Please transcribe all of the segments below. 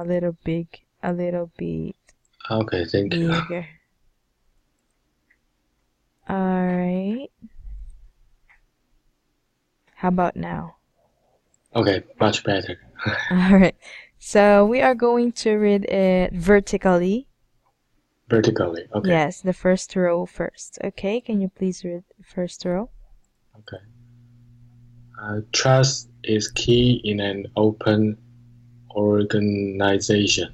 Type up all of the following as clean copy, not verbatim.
a little bit Okay, thank you. bigger. Alright. How about now? Okay, much better. Alright. So we are going to read it vertically. Vertically. Okay. Yes, the first row first. Okay, can you please read the first row? Okay. Trust is key in an open organization.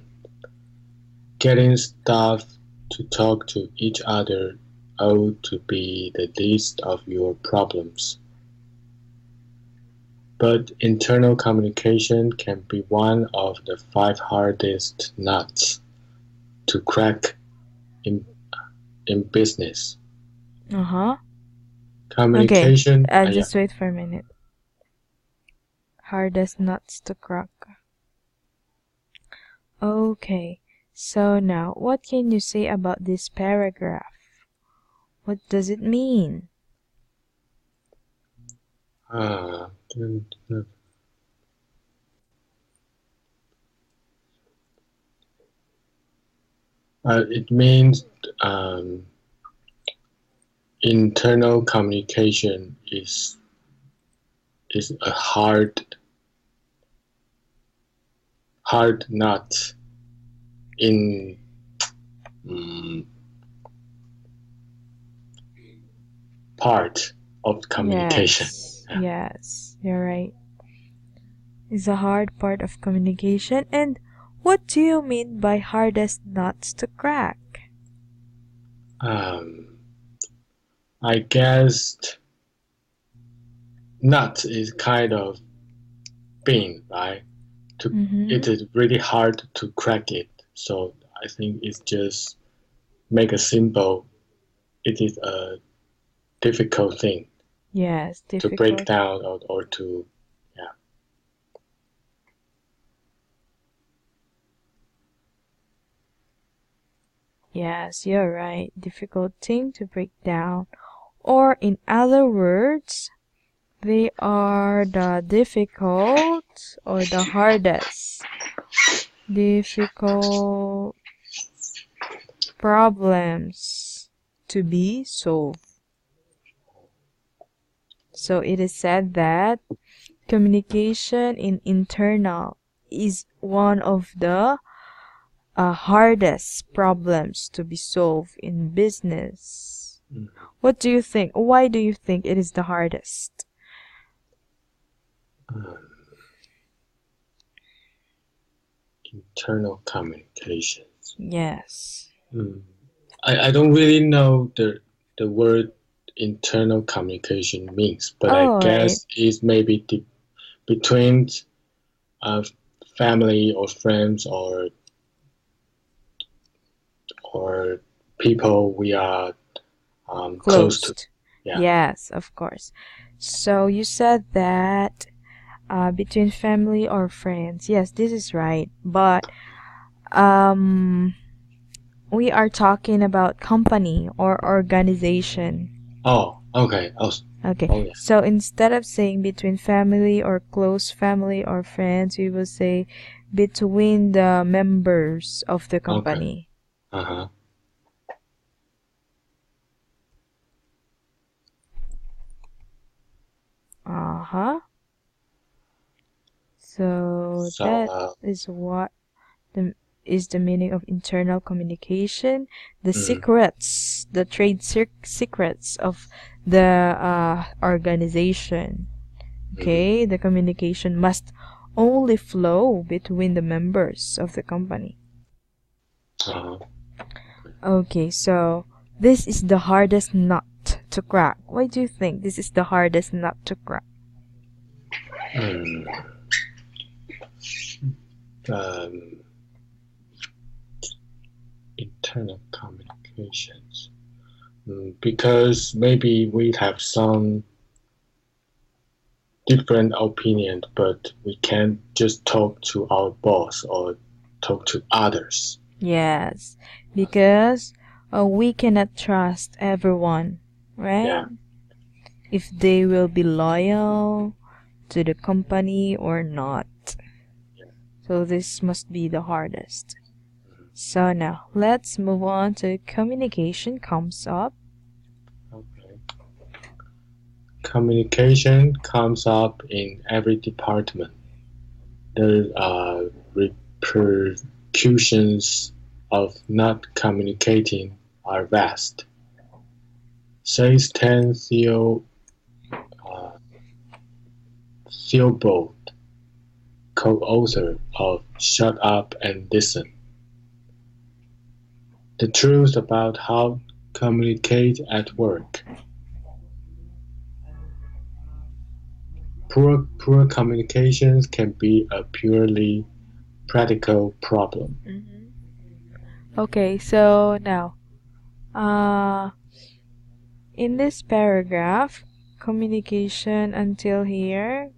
Getting staff to talk to each other ought to be the least of your problems. But internal communication can be one of the five hardest nuts to crack in, in business. Uh-huh. Okay, Communication, yeah. just wait for a minute. Hardest nuts to crack. Okay, so now what can you say about this paragraph? What does it mean? Uh, it means um, internal communication is a hard nut in um, part of communication. Yes, you're right. It's a hard part of communication. And what do you mean by hardest nuts to crack? Um, I guess nut is kind of bean, right? It Mm-hmm. is really hard to crack it. So I think it's just make a simple. It is a difficult thing Yes, to break difficult. down or to, yeah. Yes, you're right. Difficult thing to break down. Or in other words, they are the difficult or the hardest. Difficult problems to be solved. So it is said that communication in internal is one of the hardest problems to be solved in business. Mm. What do you think? Why do you think it is the hardest? Internal communications. Yes. Mm. I don't really know the word internal communication means, but I All right. guess it's maybe between uh, family or friends or people we are close to. Closed. Yeah. Yes, of course. So you said that between family or friends. Yes, this is right. But um, we are talking about company or organization. Oh, okay. Oh, Okay, oh yeah. so instead of saying between family or close family or friends, we will say between the members of the Okay. company. Uh-huh. Uh-huh. So So, that is what the is the meaning of internal communication, the mm, secrets, the secrets of the organization. mm, Okay, the communication must only flow between the members of the company. uh-huh. Okay, so this is the hardest nut to crack. Why do you think this is the hardest nut to crack? Mm, um, internal communications. Because maybe we have some different opinions, but we can't just talk to our boss or talk to others. Yes, because we cannot trust everyone, right? Yeah. If they will be loyal to the company or not. So this must be the hardest. So now let's move on to communication comes up. Okay. Communication comes up in every department. The repercussions of not communicating are vast, says Theobald, co-author of Shut Up and Listen. The truth about how to communicate at work. Poor communications can be a purely practical problem. Okay, so now, in this paragraph, communication until here,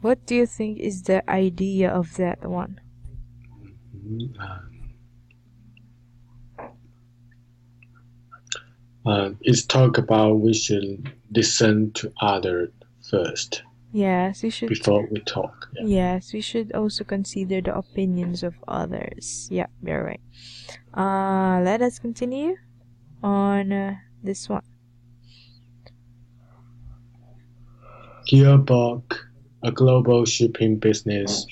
what do you think is the idea of that one? It's talk about we should listen to others first Yes, we should. before we talk. Yeah. Yes, we should also consider the opinions of others. Yeah, you're right. Let us continue on this one. Gearbox, a global shipping business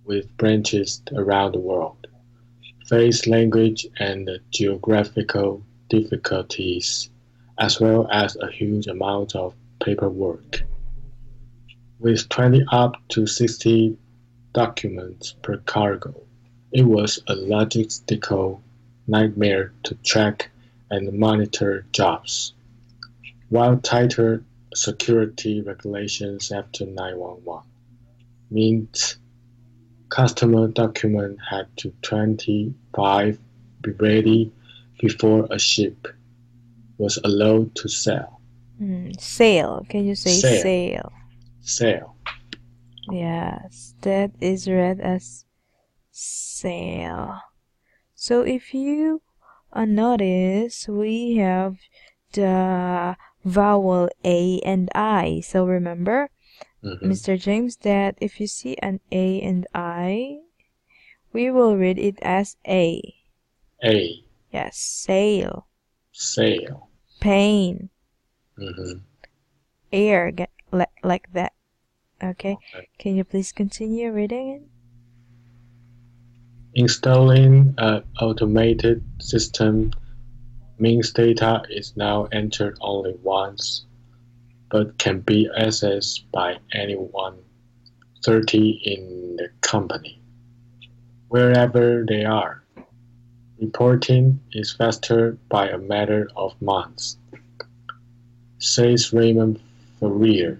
with branches around the world, face language and geographical difficulties, as well as a huge amount of paperwork. With 20 up to 60 documents per cargo, it was a logistical nightmare to track and monitor jobs, while tighter security regulations after 9/11 meant customer documents had to 25 be ready before a ship was allowed to sail. Sail. Can you say sail? Sail. Yes, that is read as sail. So if you notice, we have the vowel A and I. So remember, Mr. James, that if you see an A and I, we will read it as A. A. Yes, sail. Sail. Pain. Air, like that. Okay. Can you please continue reading it? Installing an automated system means data is now entered only once, but can be accessed by anyone 30 in the company, wherever they are. Reporting is faster by a matter of months, says Raymond Ferrier,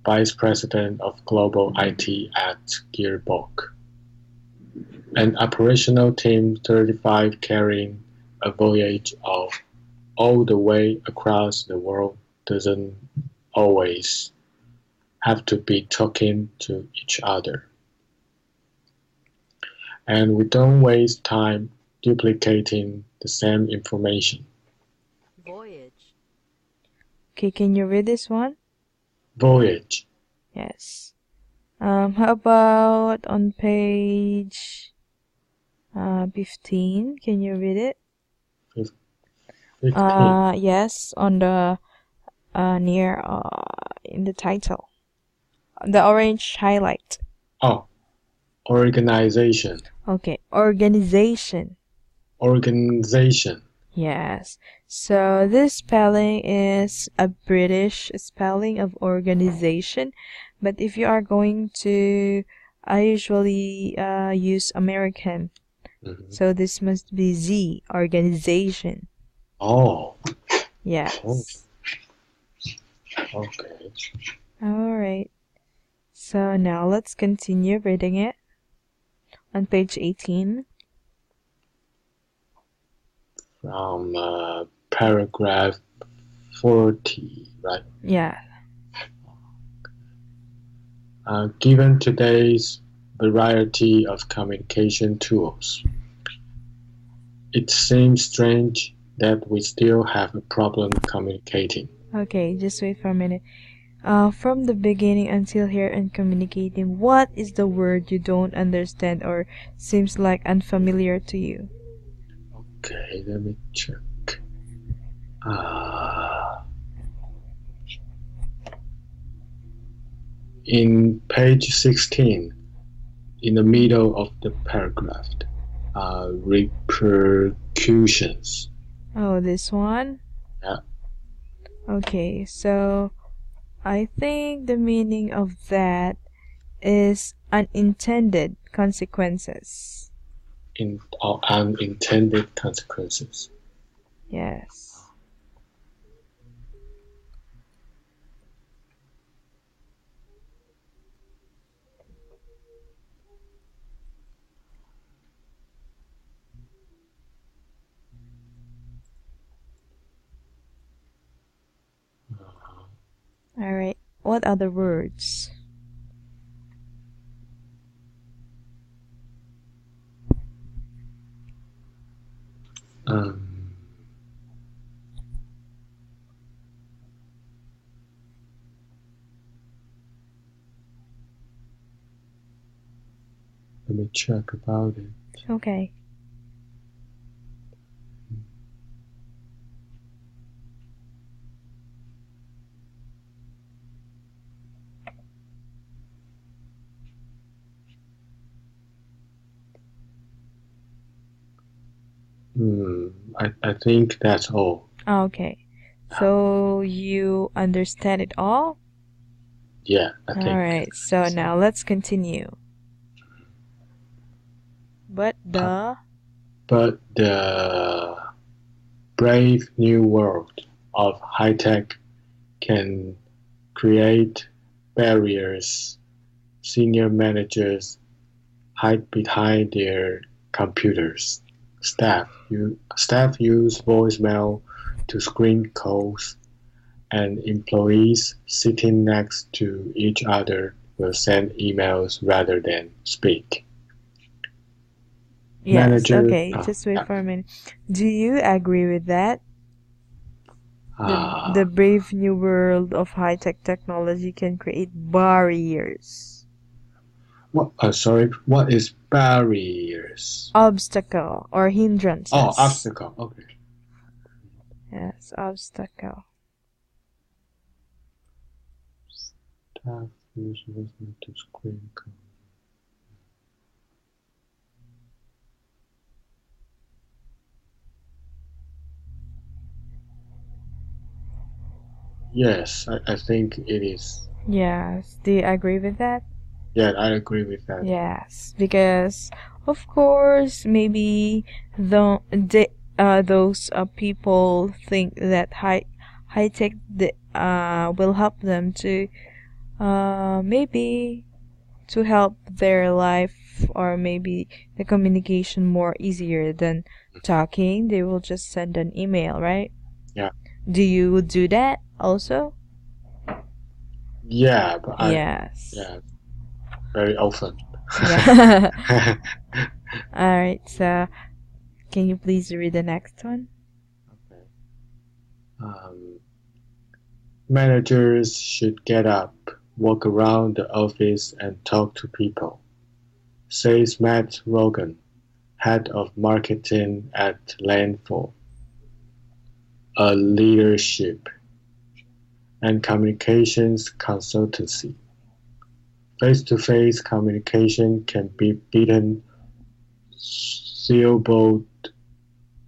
Vice President of Global IT at Gearbox. An operational team 35 carrying a voyage of all the way across the world doesn't always have to be talking to each other. And we don't waste time duplicating the same information. Voyage. Okay, can you read this one? Voyage. Yes. How about on page 15? Can you read it? 15. Yes, on the near in the title, the orange highlight. Oh, organization. Okay, organization. Organization. Yes. So this spelling is a British spelling of organization, but if you are going to, I usually use American. So this must be Z, organization. Oh. Yes. Okay. All right. So now let's continue reading it on page 18. From paragraph 40, right? Yeah. Given today's variety of communication tools, it seems strange that we still have a problem communicating. Okay, just wait for a minute. From the beginning until here and communicating, what is the word you don't understand or seems like unfamiliar to you? Okay, let me check. Uh, in page 16, in the middle of the paragraph, repercussions. Oh, this one? Yeah. Okay, so I think the meaning of that is unintended consequences. Or unintended consequences. Yes. All right. What other words? Um, let me check about it. Okay. I think that's all. Okay. So you understand it all? Yeah, I All think. right. So now let's continue. But the brave new world of high tech can create barriers. Senior managers hide behind their computers. Staff use voicemail to screen calls, and employees sitting next to each other will send emails rather than speak. yes. Manager, Okay. Just wait for a minute. Do you agree with that? The brave new world of high tech technology can create barriers. sorry, what is barriers? Obstacle or hindrances. Oh, obstacle. Okay. Yes, obstacle. Staff use voicemail to screen call. Yes, I think it is. Yes. Do you agree with that? Yeah, I agree with that. Yes, because of course maybe those people think that high tech will help them to maybe to help their life or maybe the communication more easier than talking. They will just send an email, right? Yeah. Do you do that also? Yeah, but Yes. yeah, very often. Yeah. All right. So, can you please read the next one? Okay. Managers should get up, walk around the office, and talk to people, says Matt Rogan, head of marketing at Landfall, a leadership and communications consultancy. Face-to-face communication can be beaten. Theobald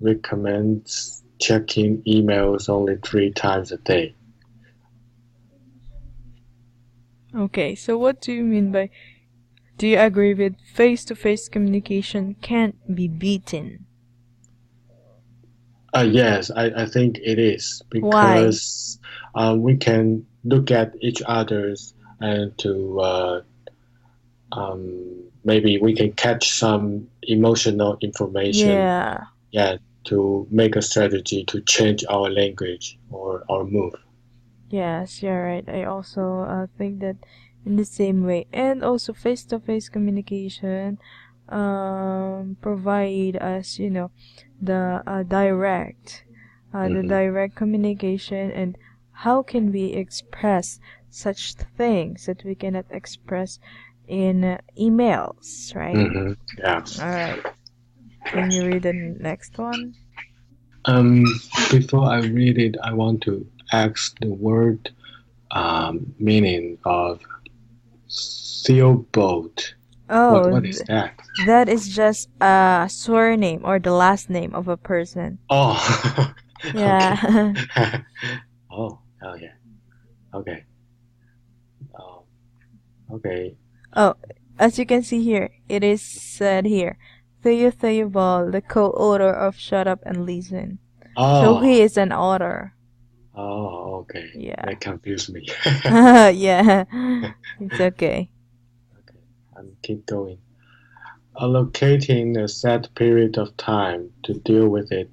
recommends checking emails only 3 times a day. Okay, so what do you mean by do you agree with face-to-face communication can't be beaten? Yes, I think it is because we can look at each other's and to maybe we can catch some emotional information. Yeah. Yeah, to make a strategy to change our language or our move. Yes, you're right. I also think that in the same way. And also face-to-face communication provide us, the direct communication and how can we express such things that we cannot express in emails, right? Yeah. All right. Can you read the next one? Um, Before I read it, I want to ask the word meaning of sailboat. Oh, What is that? that is just a surname or the last name of a person. Oh, okay. Yeah. Oh, yeah. Okay. Um, okay. Oh, as you can see here, it is said here, Theo Theobald, the co-author of Shut Up and Listen. So he Oh, is an author. okay. Yeah. That confused me. Yeah. It's okay. Okay, and keep going. Allocating a set period of time to deal with it.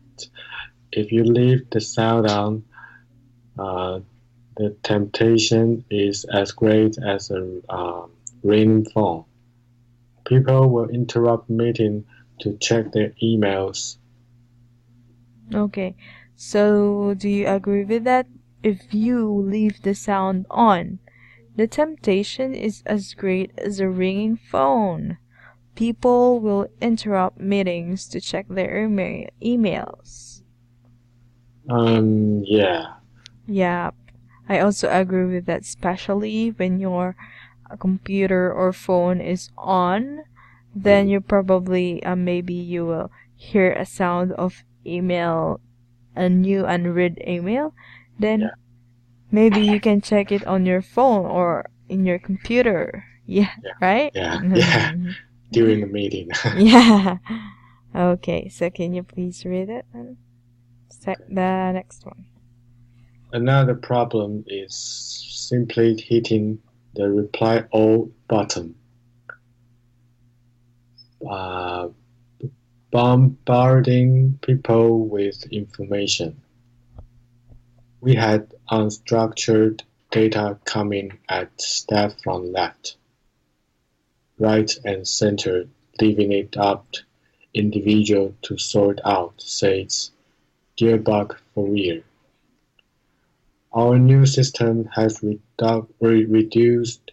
If you leave the sound on, uh, the temptation is as great as a ringing phone. People will interrupt meeting to check their emails. Okay. So, do you agree with that? If you leave the sound on, the temptation is as great as a ringing phone. People will interrupt meetings to check their emails. Yeah. Yeah, I also agree with that, especially when your computer or phone is on, then Mhm. you probably maybe you will hear a sound of email, a new unread email, then Yeah. maybe you can check it on your phone or in your computer. Yeah, Yeah. right? Yeah. Yeah. During the meeting. Yeah. Okay, so can you please read it and Okay. the next one? Another problem is simply hitting the reply all button. Uh, Bombarding people with information. We had unstructured data coming at staff from left, right, and center, leaving it up to individual to sort out, says Gearbug Fourier. Our new system has reduced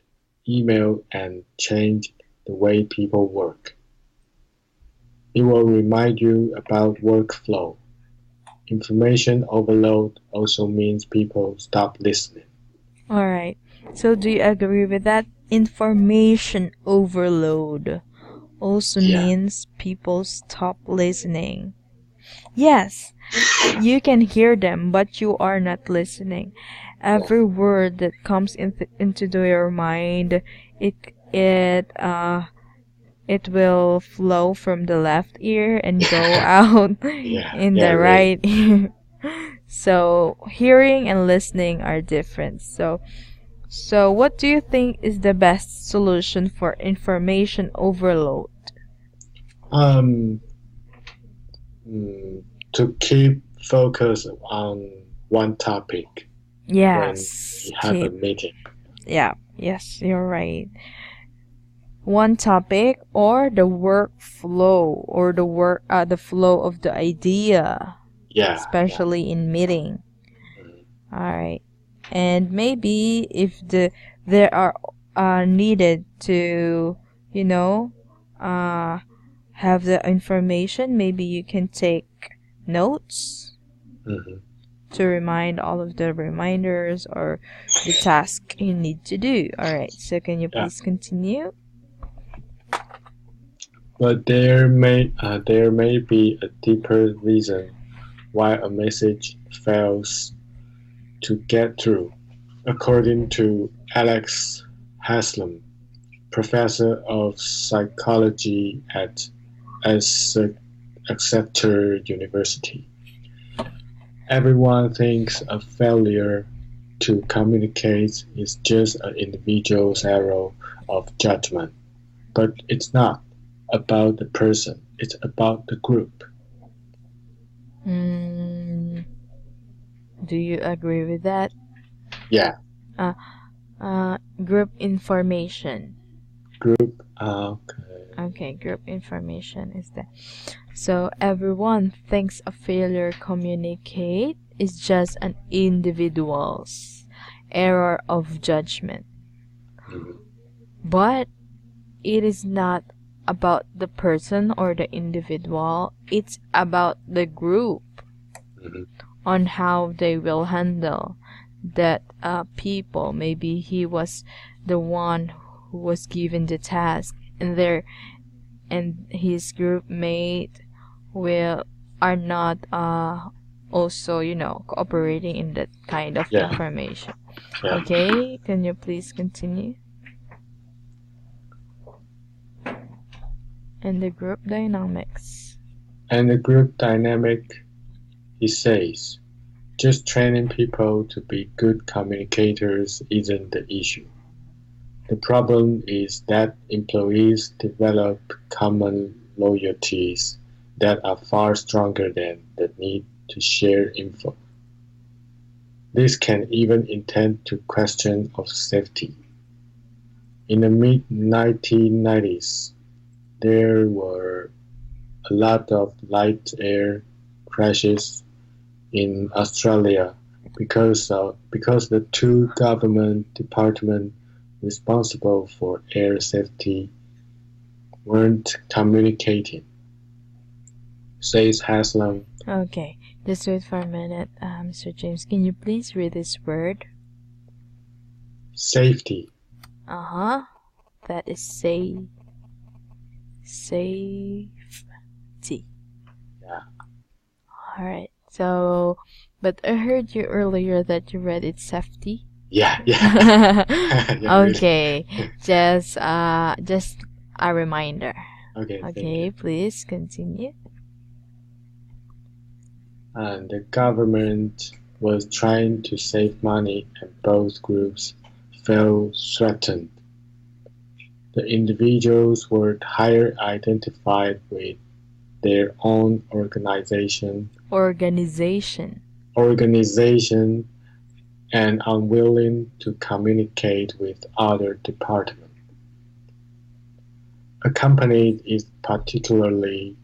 email and changed the way people work. It will remind you about workflow. Information overload also means people stop listening. All right. So do you agree with that? Information overload also Yeah, means people stop listening. Yes, you can hear them, but you are not listening. yeah, Every word that comes into your mind, it it uh it will flow from the left ear and go out yeah, in yeah, the really. right ear. So hearing and listening are different. So what do you think is the best solution for information overload? Um, mm, to keep focus on one topic when Yes, we have a keep. meeting. Yeah, yes, you're right. One topic or the workflow or the flow of the idea, Yeah, yeah. especially in meeting. Mm, All right. And maybe if there are needed to, you know, uh have the information, maybe you can take notes mhm. to remind all of the reminders or the task you need to do. All right. So can you Yeah, please continue? but there may be a deeper reason why a message fails to get through. According to Alex Haslam, professor of psychology at Exeter University, everyone thinks a failure to communicate is just an individual's error of judgment, but it's not about the person, it's about the group. Mm, do you agree with that? Yeah, Uh, Group information. group. Okay. Okay, group information is that. So everyone thinks a failure communicate is just an individual's error of judgment. Mhm. But it is not about the person or the individual, it's about the group Mhm. on how they will handle that people. Maybe he was the one who was given the task, and his group mate will are not also cooperating in that kind of Yeah, information. yeah. Okay, can you please continue? And the group dynamics. And the group dynamic, he says, just training people to be good communicators isn't the issue. The problem is that employees develop common loyalties that are far stronger than the need to share info. This can even intend to question of safety. In the mid-1990s, there were a lot of light air crashes in Australia because the two government departments responsible for air safety weren't communicating, says Haslam. Okay, just wait for a minute, Mr. James. Can you please read this word? Safety. Uh-huh. That is safety. Yeah, Alright. So, but I heard you earlier that you read it safety. yeah, yeah. Yeah, really. Okay. Just a reminder. Okay, thank Okay, you. please continue. And the government was trying to save money, and both groups felt threatened. The individuals were higher identified with their own Organization. organization and unwilling to communicate with other departments. A company is particularly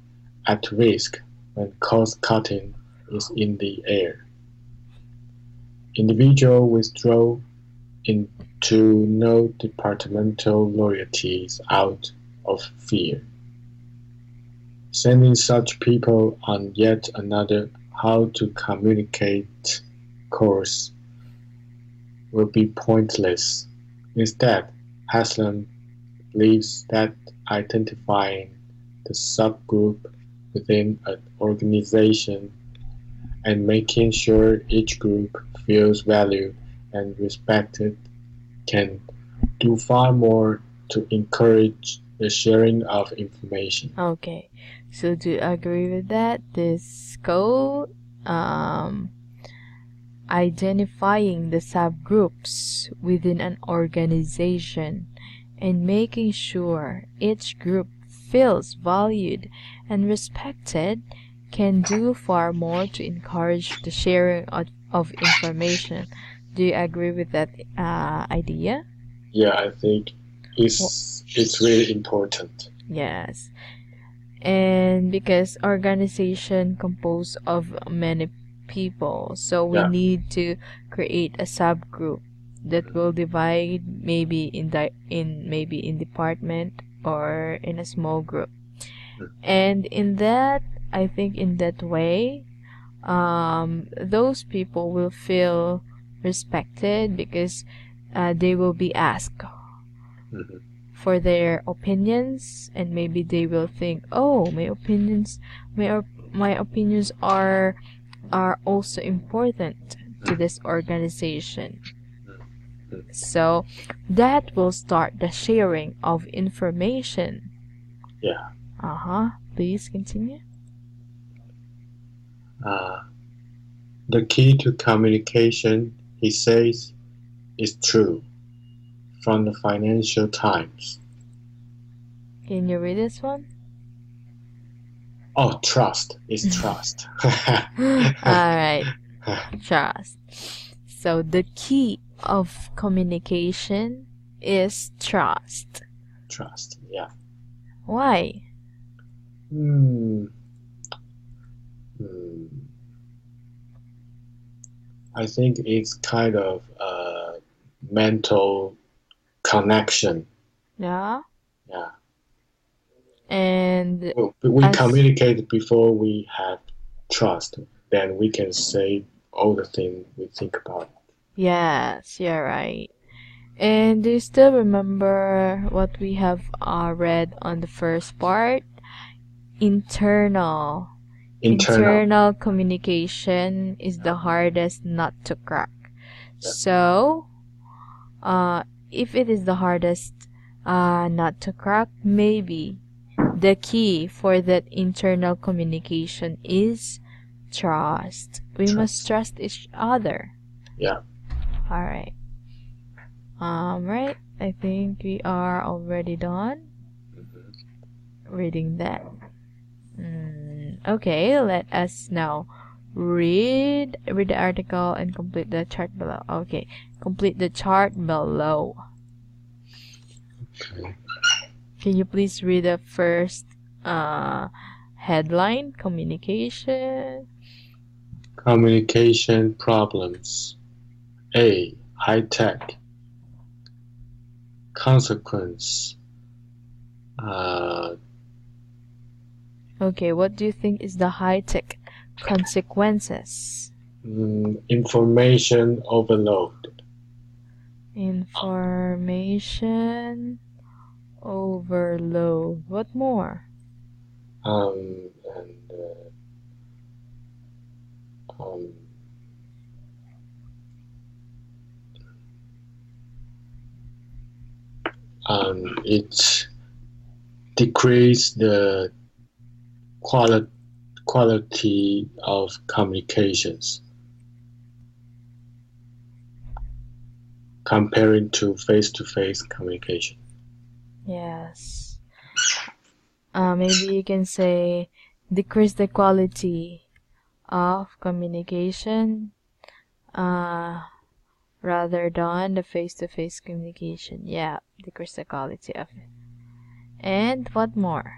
at risk when cost cutting is in the air. Individuals withdraw into no-departmental loyalties out of fear. Sending such people on yet another how to communicate course will be pointless. Instead, Haslam believes that identifying the subgroup within an organization and making sure each group feels valued and respected can do far more to encourage the sharing of information. Okay. So do you agree with that? This code identifying the subgroups within an organization and making sure each group feels valued and respected can do far more to encourage the sharing of information. Do you agree with that idea? Yeah, I think it's really important. Yes. And because organization composed of many people, so we Yeah. need to create a subgroup that will divide maybe in department or in a small group. And in that, I think in that way, those people will feel respected because they will be asked Mhm. for their opinions, and maybe they will think, oh, my opinions are also important to this organization. So that will start the sharing of information. Yeah. Please continue. Uh, the key to communication, he says, is true from the Financial Times. Can you read this one? Oh, trust is trust. Alright, trust. So the key of communication is trust. Trust, yeah. Why? Hmm. Hmm. I think it's kind of mental connection. Yeah. Yeah. And We as communicate before we have trust. Then we can say all the things we think about. yes, you're right. And do you still remember what we have read on the first part? Internal. Internal. Internal communication is the hardest nut to crack. Yeah. So, if it is the hardest nut to crack, maybe the key for that internal communication is trust. We must trust each other. Yeah. Alright. Right. I think we are already done reading that. Okay, let us now read the article and complete the chart below. Okay, complete the chart below. Okay. Can you please read the first headline? Communication. Communication problems. A. High tech. Consequence. Okay, what do you think is the high-tech consequences? Information overload. Information overload. What more? And it decrease the quality of communications comparing to face-to-face communication. Yes. Maybe you can say decrease the quality of communication rather than the face-to-face communication. Yeah, decrease the quality of it. And what more?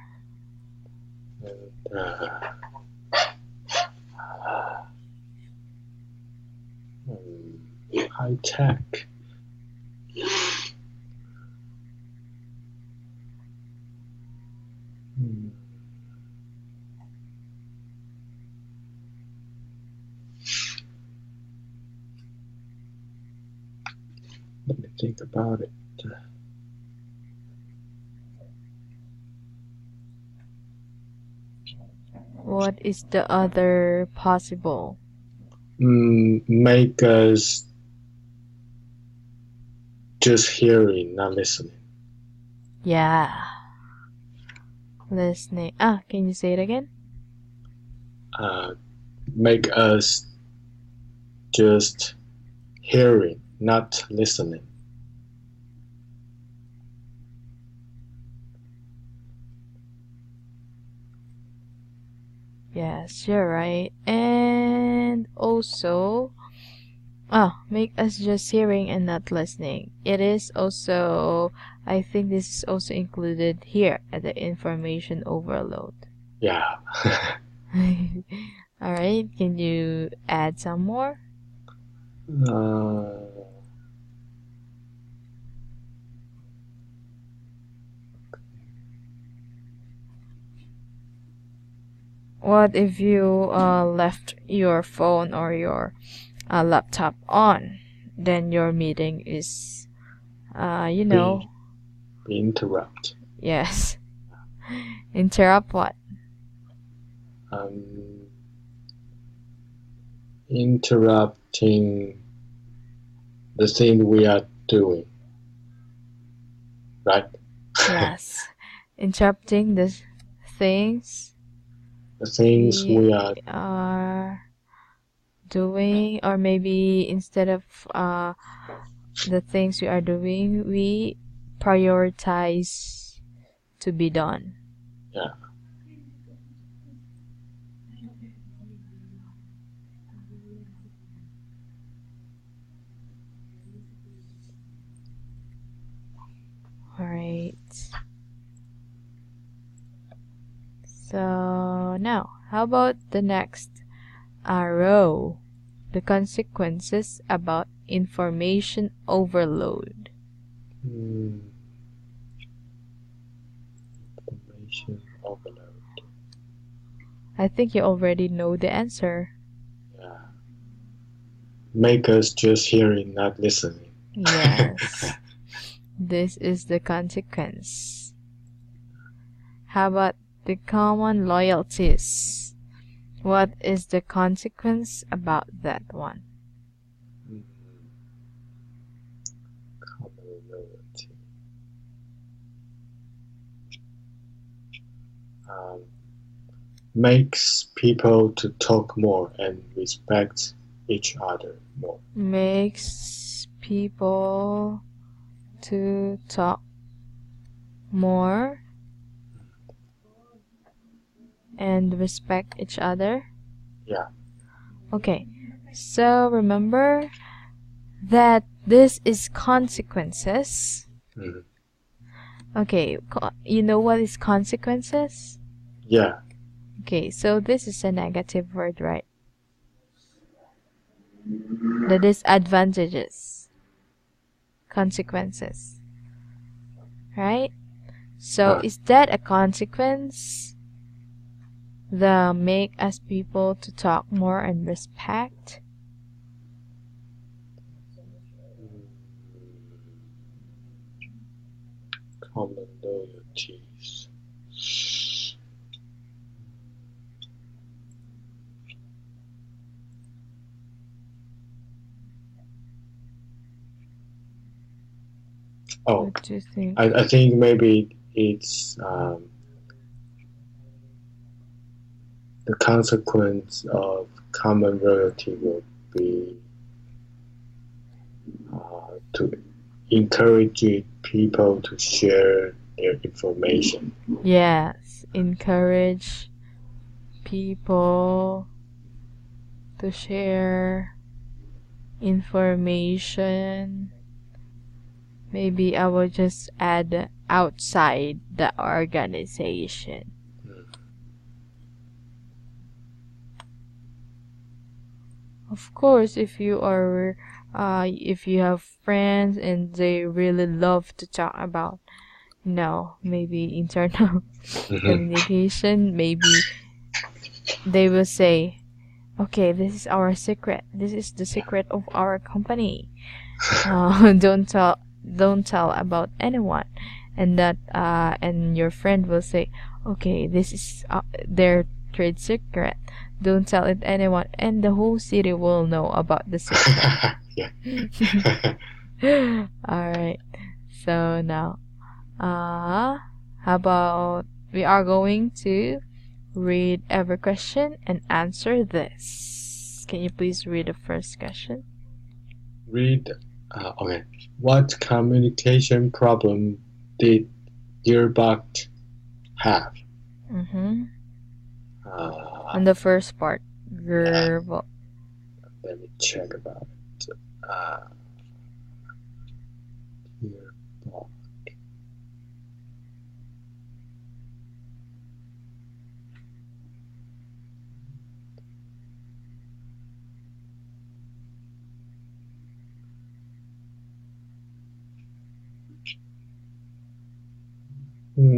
High tech. Let me think about it. What is the other possible? Make us just hearing, not listening. Yeah. Listening. Can you say it again? Make us just hearing, not listening. Yes, you're right. And also, make us just hearing and not listening. It is also, I think this is also included here at the information overload. Yeah. Alright, can you add some more? What if you left your phone or your laptop on? Then your meeting is, Be interrupt. Yes. Interrupt what? Interrupting the thing we are doing. Right? Yes. Interrupting the things we are doing, or maybe instead of the things we are doing, we prioritize to be done. Yeah. Alright. So now, how about the next row? The consequences about information overload. Information overload. I think you already know the answer. Yeah. Make us just hearing, not listening. Yes. This is the consequence. How about the common loyalties? What is the consequence about that one? Common loyalty. Makes people to talk more and respect each other more. Makes people to talk more and respect each other. Yeah. Okay, so remember that this is consequences. Mhm. Okay, you know what is consequences? Yeah. Okay, so this is a negative word, right? The disadvantages, consequences, right? So is that a consequence? The make us people to talk more and respect? Common loyalties. Oh, What do you think? I think maybe it's the consequence of common loyalty will be to encourage people to share their information. Yes, encourage people to share information. Maybe I will just add outside the organization. Of course, if you have friends and they really love to talk about, maybe internal communication, maybe they will say, okay, this is our secret. This is the secret of our company. Don't tell about anyone. And that and your friend will say, okay, this is their trade secret. Don't tell it anyone, and the whole city will know about the secret. Yeah. All right. So now, how about we are going to read every question and answer this. Can you please read the first question? Read. Okay. What communication problem did Gearbox have? On the first part, Yeah. Gearbox. Let me check about it. Gearbox.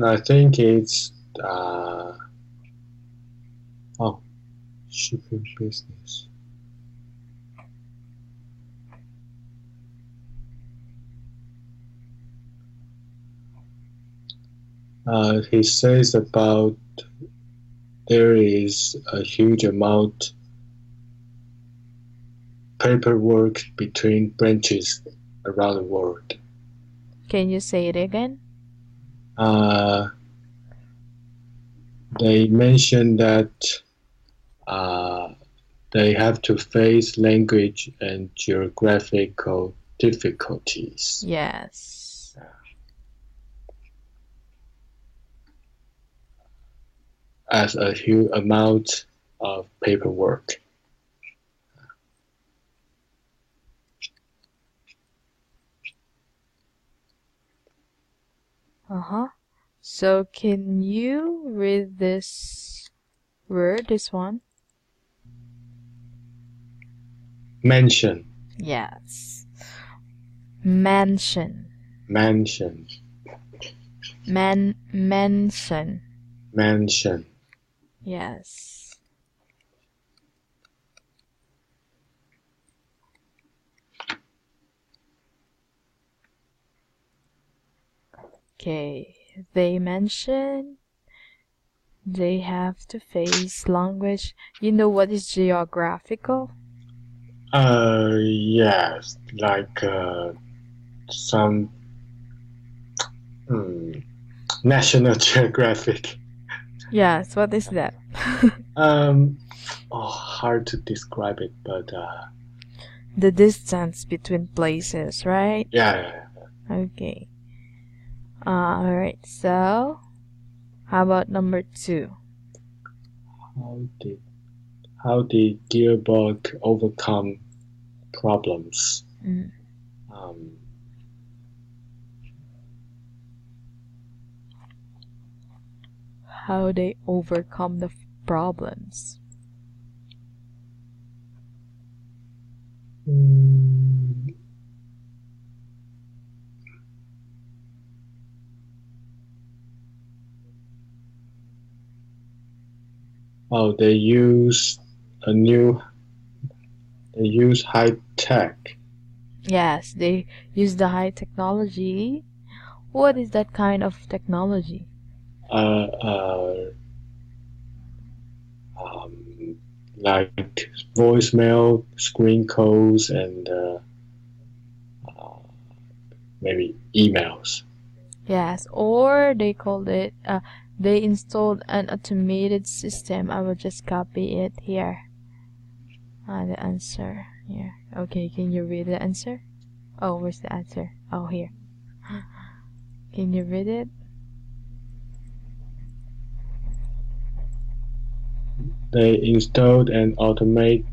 I think it's shipping business. He says about there is a huge amount paperwork between branches around the world. Can you say it again? They mentioned that they have to face language and geographical difficulties. Yes. As a huge amount of paperwork. So can you read this word, this one? Mention. Yes. Mansion. Mansion. Mansion. Mansion. Yes. Okay. They mention they have to face language. You know what is geographical? Yes, like some hmm, National Geographic. Yes, what is that? Um, hard to describe it, but The distance between places, right? yeah. Okay. Alright, so how about number 2? How did how did Gearbox overcome problems? Mm. Um, How they overcome the problems. mm, they use a new they use high tech. Yes, they use the high technology. What is that kind of technology? Uh, uh, um, like voicemail, screen calls, and uh, maybe emails. Yes, or they called it, they installed an automated system. I will just copy it here. The answer here. Okay, can you read the answer? Oh, where's the answer? Oh, here. Can you read it? They installed an automated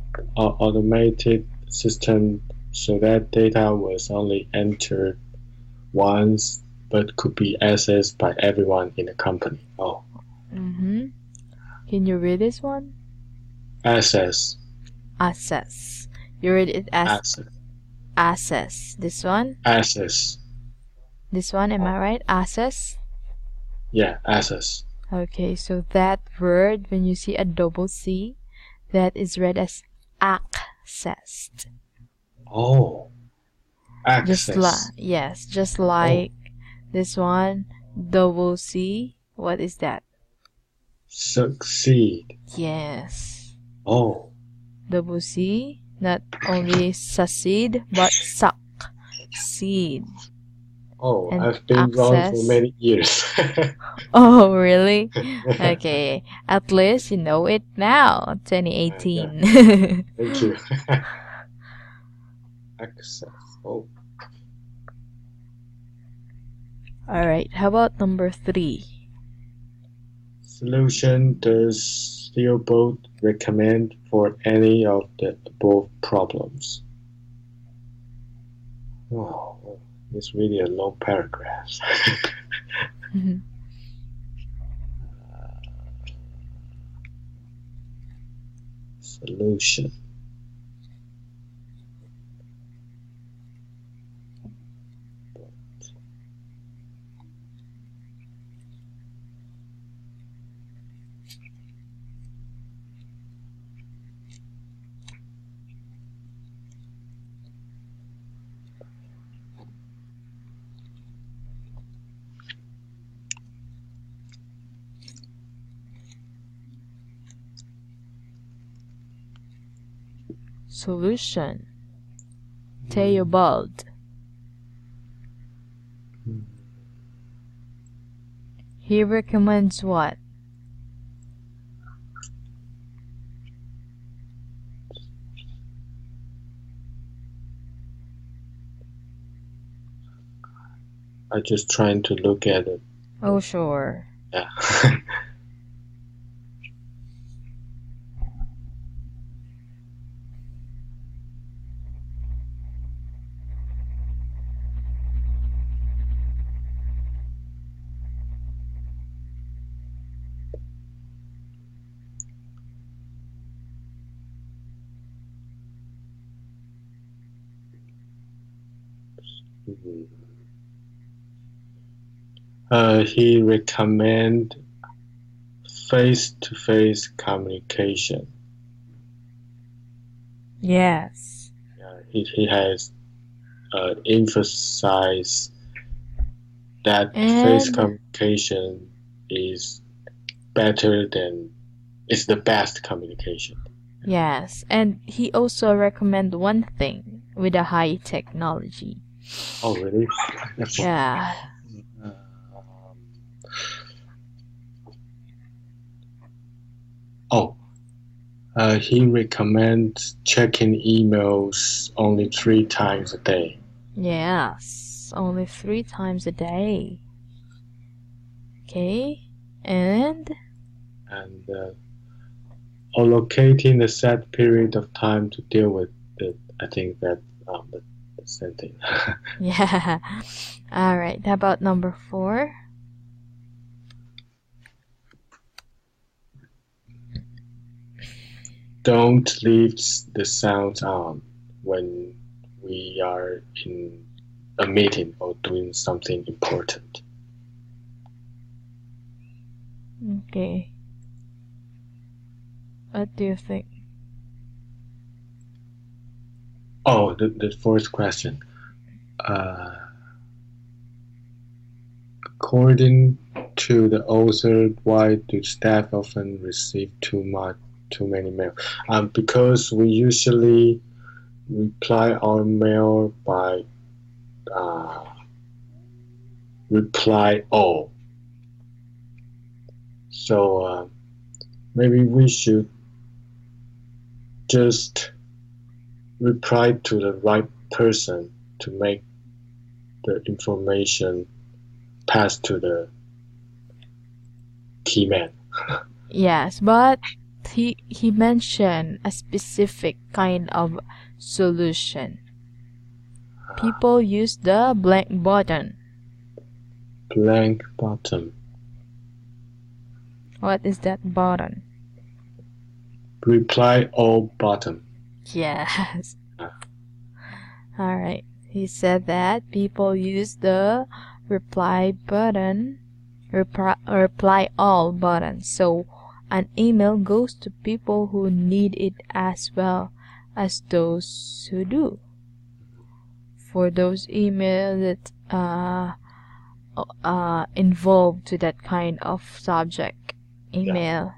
system so that data was only entered once but could be accessed by everyone in the company. Oh, Mm-hmm. Can you read this one? access, Access. You read it as access, access. This one? access. This one, am I right? Access? Yeah, access. Okay, so that word, when you see a double C, that is read as accessed. Oh, Just access. yes, just Oh, like this one, double C. What is that? succeed. Yes, Oh, double C. Not only succeed, but succeed oh, and I've been wrong for access. many years. Oh, really? Okay, at least you know it now, Yeah, 2018. thank you. Access. Oh, All right, how about number 3? solution does Steelboat recommend for any of the above problems? Oh, it's really a long paragraph. Solution. Solution. Theobald. He recommends what? I just trying to look at it. Oh, sure. Yeah. Mhm. He recommend face-to-face communication. Yes. He has emphasized that face And communication is better than is the best communication. yes, and he also recommend one thing with a high technology. Oh, really? Yeah. Um, oh, he recommends checking emails only 3 times a day. Yes. Only 3 times a day. Okay. And And allocating a set period of time to deal with it. I think that the same thing. yeah. All right. How about number 4? Don't leave the sounds on when we are in a meeting or doing something important. Okay. What do you think? Oh, the fourth question. Uh, According to the author, why do staff often receive too many mail? Because we usually reply our mail by uh, reply all. So maybe we should just reply to the right person to make the information pass to the key man. Yes, but he mentioned a specific kind of solution. People use the blank button. Blank bottom. What is that button? Reply all bottom. Yes. All right. He said that people use the reply button, reply all button. So an email goes to people who need it as well as those who do. For those emails that involved to that kind of subject email,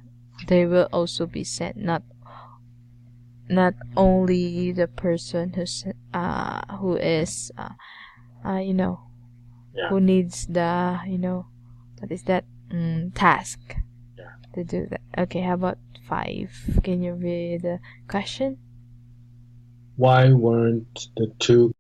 they will also be sent, not only the person who is you know Yeah. who needs the what is that task Yeah. to do that. Okay, how about 5? Can you read the question? Why weren't the two